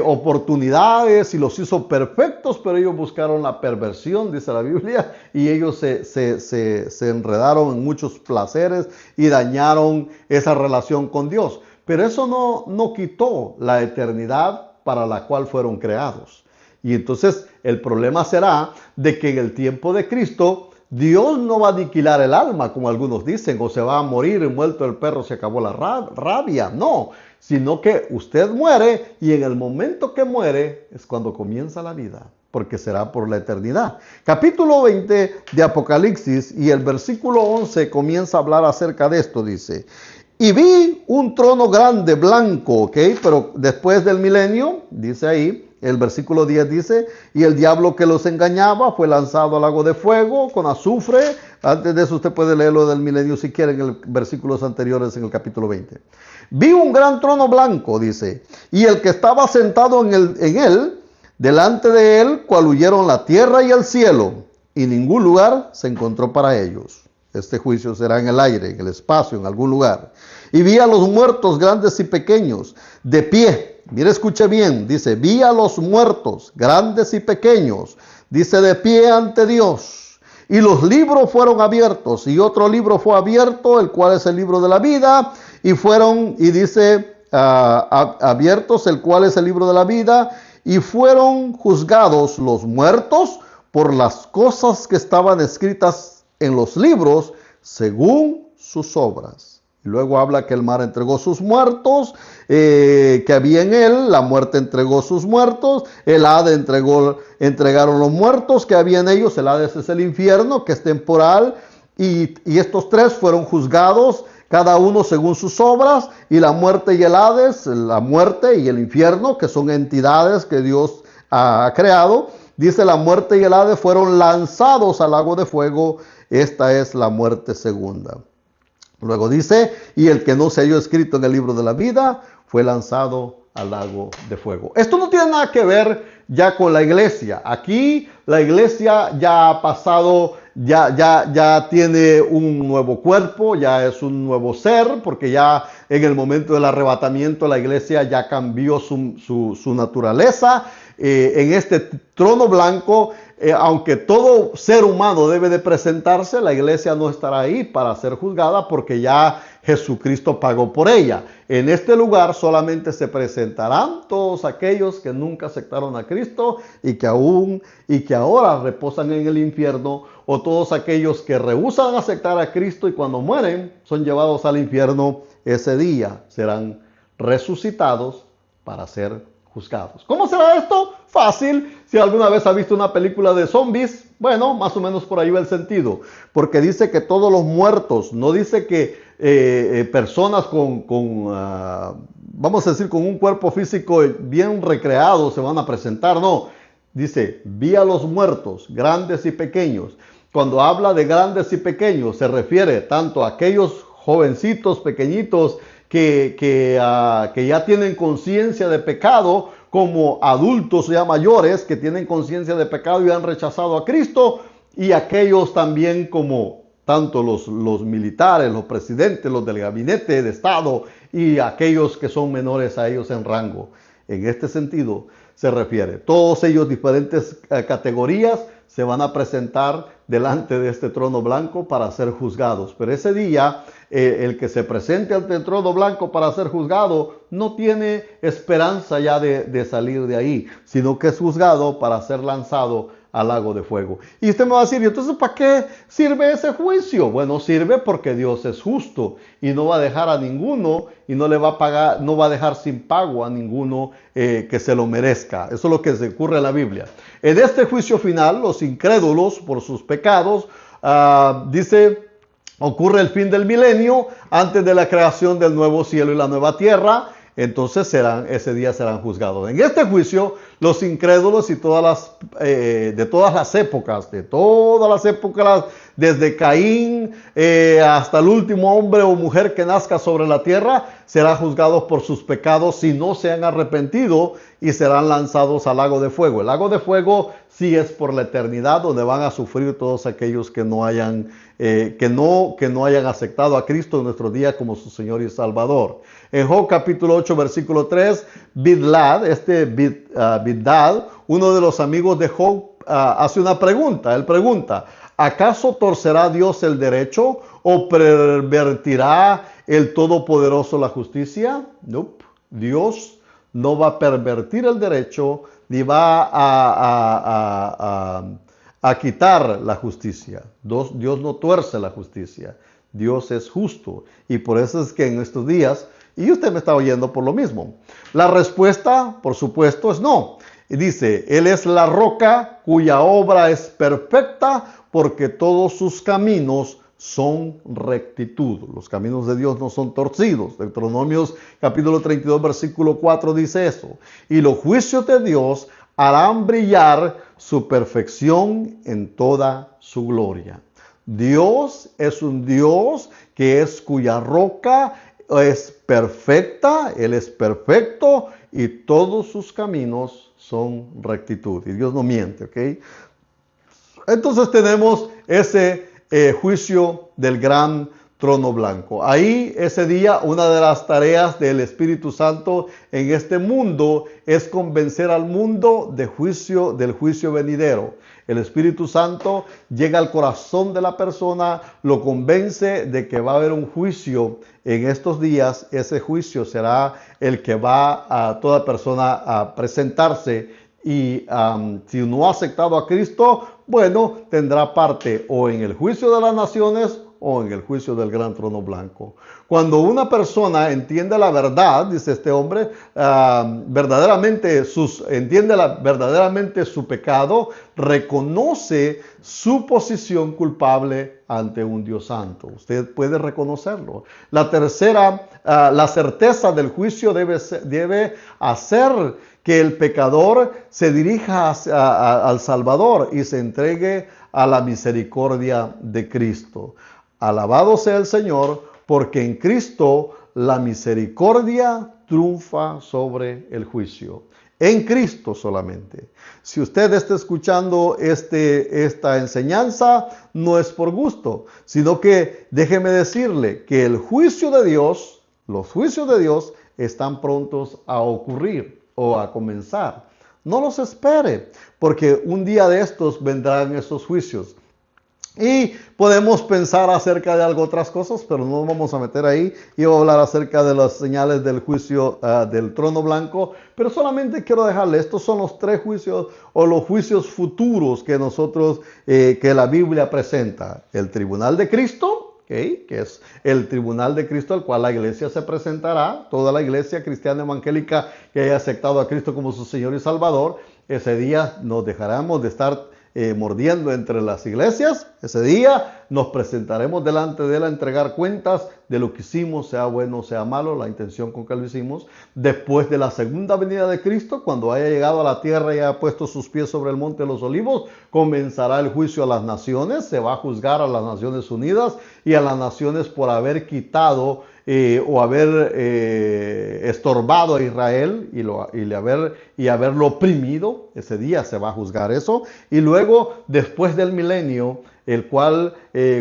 oportunidades y los hizo perfectos, pero ellos buscaron la perversión, dice la Biblia, y ellos se enredaron en muchos placeres y dañaron esa relación con Dios. Pero eso no quitó la eternidad para la cual fueron creados. Y entonces el problema será de que en el tiempo de Cristo Dios no va a aniquilar el alma, como algunos dicen, o se va a morir, muerto el perro, se acabó la rabia. No, sino que usted muere y en el momento que muere es cuando comienza la vida, porque será por la eternidad. Capítulo 20 de Apocalipsis y el versículo 11 comienza a hablar acerca de esto, dice: y vi un trono grande, blanco, ¿ok? Pero después del milenio, dice ahí, el versículo 10 dice: y el diablo que los engañaba fue lanzado al lago de fuego con azufre. Antes de eso usted puede leerlo del milenio si quiere en los versículos anteriores en el capítulo 20. Vi un gran trono blanco, dice, y el que estaba sentado en él, delante de él, cual huyeron la tierra y el cielo, y ningún lugar se encontró para ellos. Este juicio será en el aire, en el espacio, en algún lugar. Y vi a los muertos, grandes y pequeños, de pie. Mire, escuche bien, dice: vi a los muertos, grandes y pequeños, dice, de pie ante Dios. Y los libros fueron abiertos, y otro libro fue abierto, el cual es el libro de la vida, y dice, abiertos, el cual es el libro de la vida, y fueron juzgados los muertos por las cosas que estaban escritas en los libros según sus obras. Y luego habla que el mar entregó sus muertos, que había en él, la muerte entregó sus muertos, el Hades entregaron los muertos que había en ellos. El Hades es el infierno, que es temporal, y estos tres fueron juzgados, cada uno según sus obras, y la muerte y el Hades, la muerte y el infierno, que son entidades que Dios ha creado, dice: la muerte y el Hades fueron lanzados al lago de fuego. Esta es la muerte segunda. Luego dice: y el que no se halló escrito en el libro de la vida fue lanzado al lago de fuego. Esto no tiene nada que ver ya con la iglesia. Aquí la iglesia ya ha pasado, ya tiene un nuevo cuerpo, ya es un nuevo ser, porque ya en el momento del arrebatamiento la iglesia ya cambió su naturaleza. En este trono blanco, aunque todo ser humano debe de presentarse, la iglesia no estará ahí para ser juzgada, porque ya Jesucristo pagó por ella. En este lugar solamente se presentarán todos aquellos que nunca aceptaron a Cristo y que ahora reposan en el infierno, o todos aquellos que rehúsan aceptar a Cristo y cuando mueren son llevados al infierno. Ese día serán resucitados para ser juzgados. ¿Cómo será esto? Fácil. Si alguna vez ha visto una película de zombies, bueno, más o menos por ahí va el sentido. Porque dice que todos los muertos, no dice que personas vamos a decir, con un cuerpo físico bien recreado se van a presentar. No, dice: vi a los muertos, grandes y pequeños. Cuando habla de grandes y pequeños, se refiere tanto a aquellos jovencitos, pequeñitos, que ya tienen conciencia de pecado, como adultos ya mayores que tienen conciencia de pecado y han rechazado a Cristo, y aquellos también como tanto los militares, los presidentes, los del gabinete de Estado y aquellos que son menores a ellos en rango. En este sentido se refiere. Todos ellos, diferentes categorías, se van a presentar delante de este trono blanco para ser juzgados. Pero ese día, el que se presente ante el trono blanco para ser juzgado no tiene esperanza ya de salir de ahí, sino que es juzgado para ser lanzado al lago de fuego. Y usted me va a decir, entonces ¿para qué sirve ese juicio? Bueno, sirve porque Dios es justo y no va a dejar a ninguno y no le va a pagar, no va a dejar sin pago a ninguno que se lo merezca. Eso es lo que se ocurre en la Biblia. En este juicio final, los incrédulos por sus pecados, dice, ocurre el fin del milenio antes de la creación del nuevo cielo y la nueva tierra. Entonces ese día serán juzgados. En este juicio, los incrédulos y de todas las épocas, desde Caín hasta el último hombre o mujer que nazca sobre la tierra, serán juzgados por sus pecados si no se han arrepentido y serán lanzados al lago de fuego. El lago de fuego sí es por la eternidad, donde van a sufrir todos aquellos que no hayan aceptado a Cristo en nuestro día como su Señor y Salvador. En Job capítulo 8 versículo 3, Bildad, uno de los amigos de Job, hace una pregunta. Él pregunta, ¿acaso torcerá Dios el derecho o pervertirá el Todopoderoso la justicia? Nope. Dios no va a pervertir el derecho ni va a quitar la justicia. Dios no tuerce la justicia. Dios es justo. Y por eso es que en estos días, y usted me está oyendo por lo mismo, la respuesta, por supuesto, es no. Y dice, Él es la roca cuya obra es perfecta porque todos sus caminos son rectitud. Los caminos de Dios no son torcidos. Deuteronomios capítulo 32 versículo 4 dice eso. Y los juicios de Dios harán brillar su perfección en toda su gloria. Dios es un Dios cuya roca es perfecta, Él es perfecto y todos sus caminos son rectitud. Y Dios no miente, ¿ok? Entonces tenemos ese juicio del gran trono blanco. Ahí ese día una de las tareas del Espíritu Santo en este mundo es convencer al mundo del juicio venidero. El Espíritu Santo llega al corazón de la persona, lo convence de que va a haber un juicio en estos días. Ese juicio será el que va a toda persona a presentarse y si no ha aceptado a Cristo, bueno, tendrá parte o en el juicio de las naciones o en el juicio del gran trono blanco. Cuando una persona entiende la verdad, dice este hombre, verdaderamente su pecado, reconoce su posición culpable ante un Dios santo. Usted puede reconocerlo. La certeza del juicio debe hacer que el pecador se dirija al Salvador y se entregue a la misericordia de Cristo. Alabado sea el Señor, porque en Cristo la misericordia triunfa sobre el juicio. En Cristo solamente. Si usted está escuchando esta enseñanza, no es por gusto, sino que déjeme decirle que los juicios de Dios están prontos a ocurrir o a comenzar. No los espere, porque un día de estos vendrán esos juicios. Y podemos pensar acerca de otras cosas, pero no nos vamos a meter ahí. Y voy a hablar acerca de las señales del juicio del trono blanco. Pero solamente quiero dejarle, estos son los 3 juicios o los juicios futuros que que la Biblia presenta. El tribunal de Cristo, que es el tribunal de Cristo al cual la iglesia se presentará. Toda la iglesia cristiana evangélica que haya aceptado a Cristo como su Señor y Salvador. Ese día nos dejaremos de estar mordiendo entre las iglesias. Ese día nos presentaremos delante de Él a entregar cuentas de lo que hicimos, sea bueno o sea malo, la intención con que lo hicimos. Después de la segunda venida de Cristo, cuando haya llegado a la tierra y haya puesto sus pies sobre el monte de los olivos, comenzará el juicio a las naciones. Se va a juzgar a las Naciones Unidas y a las naciones por haber quitado o haber estorbado a Israel y haberlo oprimido. Ese día se va a juzgar eso. Y luego, después del milenio, el cual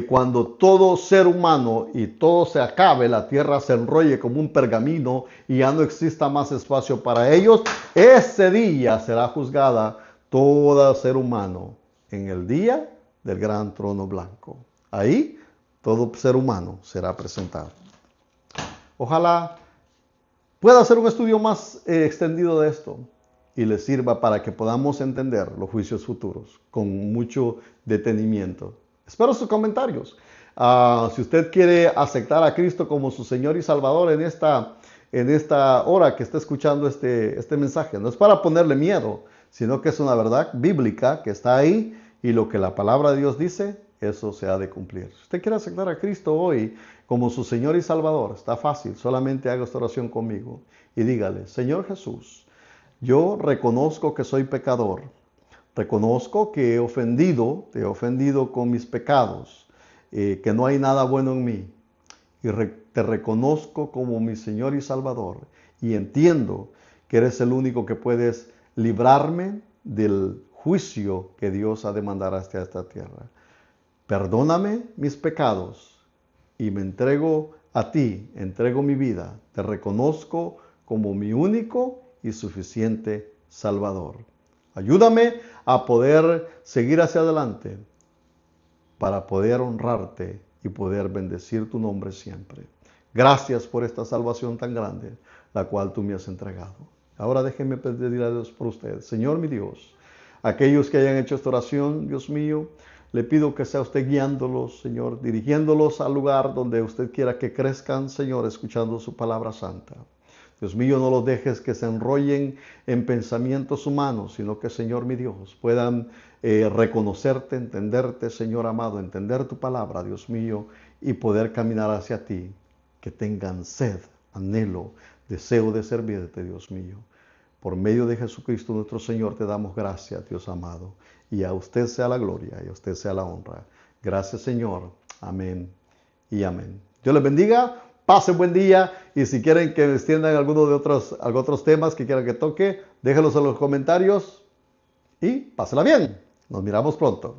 cuando todo ser humano y todo se acabe, la tierra se enrolle como un pergamino y ya no exista más espacio para ellos, ese día será juzgada todo ser humano en el día del gran trono blanco. Ahí todo ser humano será presentado. Ojalá pueda hacer un estudio más extendido de esto y les sirva para que podamos entender los juicios futuros con mucho detenimiento. Espero sus comentarios. Si usted quiere aceptar a Cristo como su Señor y Salvador en esta hora que está escuchando este mensaje, no es para ponerle miedo, sino que es una verdad bíblica que está ahí y lo que la palabra de Dios dice, eso se ha de cumplir. Si usted quiere aceptar a Cristo hoy como su Señor y Salvador, está fácil, solamente haga esta oración conmigo y dígale: Señor Jesús, yo reconozco que soy pecador, reconozco que te he ofendido con mis pecados, que no hay nada bueno en mí, y te reconozco como mi Señor y Salvador, y entiendo que eres el único que puedes librarme del juicio que Dios ha de mandar hacia esta tierra. Perdóname mis pecados y me entrego a ti, entrego mi vida, te reconozco como mi único y suficiente Salvador. Ayúdame a poder seguir hacia adelante para poder honrarte y poder bendecir tu nombre siempre. Gracias por esta salvación tan grande, la cual tú me has entregado. Ahora déjenme pedir a Dios por ustedes. Señor mi Dios, aquellos que hayan hecho esta oración, Dios mío, le pido que sea usted guiándolos, Señor, dirigiéndolos al lugar donde usted quiera que crezcan, Señor, escuchando su palabra santa. Dios mío, no los dejes que se enrollen en pensamientos humanos, sino que, Señor mi Dios, puedan reconocerte, entenderte, Señor amado, entender tu palabra, Dios mío, y poder caminar hacia ti. Que tengan sed, anhelo, deseo de servirte, Dios mío. Por medio de Jesucristo nuestro Señor te damos gracias, Dios amado. Y a usted sea la gloria y a usted sea la honra. Gracias, Señor. Amén y amén. Dios les bendiga. Pasen buen día, y si quieren que extiendan algunos de otros temas que quieran que toque, déjenlos en los comentarios y pásenla bien. Nos miramos pronto.